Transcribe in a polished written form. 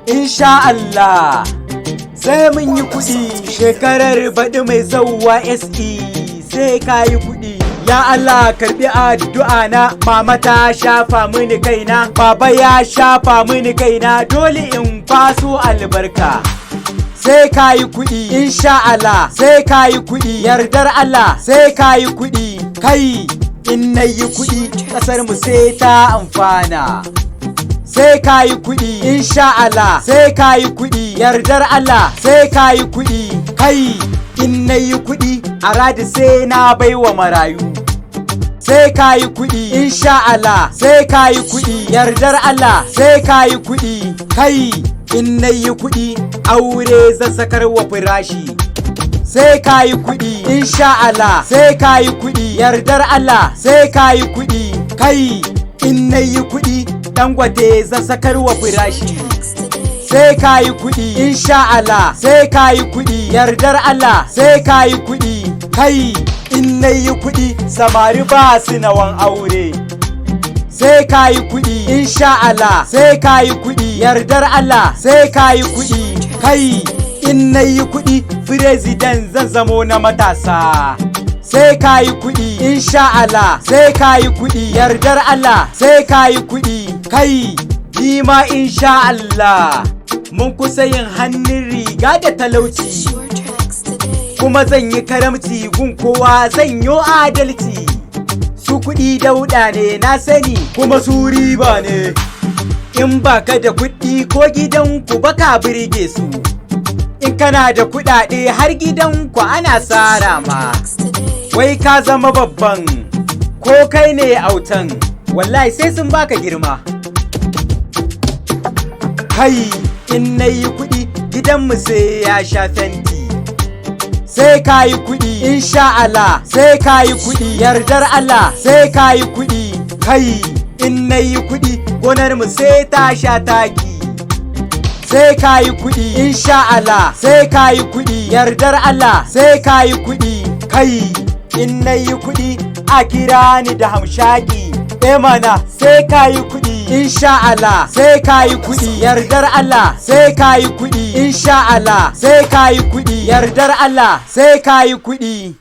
insha Allah sai mun yi kuɗi shekarar baɗi mai zauwa SE sai ka yi kuɗi. Ya Allah karbi addu'a na, mama ta shafa mini kaina, baba ya shafa mini kaina, dole in kwaso albarka. Sai ka yi kuɗi insha Allah sai ka yi kuɗi, yardar Allah sai ka yi kuɗi. Kai in na yi kuɗi ƙasar mu sai ta amfana. Sai ka yi kuɗi insha Allah sai ka yi kuɗi, yardar Allah sai ka yi kuɗi. Kai in na yi kuɗi a radi sai na baiwa marayu. Sai ka yi kuɗi insha Allah sai ka yi kuɗi, yardar Allah sai ka yi kuɗi. Kai in na yi kuɗi aure zan sakar wa firashi. Sai ka yi kuɗi insha Allah sai ka yi kuɗi, yardar Allah sai ka yi kuɗi. Kai in na yi kuɗi Dangote zan sakar wa firashi. Sai ka yi kuɗi insha Allah sai ka yi kuɗi, yardar Allah sai ka yi kuɗi. Kai in na yi kuɗi samari ba su nawan aure. Sai ka yi kuɗi insha Allah sai ka yi kuɗi, yardar Allah sai ka yi kuɗi. Kai in na yi kuɗi firezidan zan zamo na matasa. Sai ka yi kuɗi insha Allah sai ka yi kuɗi, yardar Allah sai ka yi kuɗi. Kai ni ma insha Allah mun kusa yin hannun riga da talauci, kuma zan yi karamci gun kowa zan yi adalci. Su kuɗi dauɗa ne na sani kuma su riba ne. In baka da kuɗi ko gidanku baka birge su, in kana da kuɗaɗe har gidanku ana tsara ma. Wai ka zama babban ko kai ne autan, wallahi sai sun baka girma. Kai in na yi kuɗi gidanmu sai ya sha fenti. Sai ka yi kuɗi insha Allah sai ka yi kuɗi, yardar Allah sai ka yi kuɗi. Kai in na yi kuɗi gonarmu sai ta sha taki. Sai ka yi kuɗi insha Allah sai ka yi kuɗi, yardar Allah sai ka yi kuɗi. Kai in na yi kuɗi a kira ni da hamshaki. Mana sai ka yi kuɗi insha Allah sai ka yi kuɗi, yardar Allah sai ka yi kuɗi insha Allah sai ka yi kuɗi, yardar Allah sai ka yi kuɗi.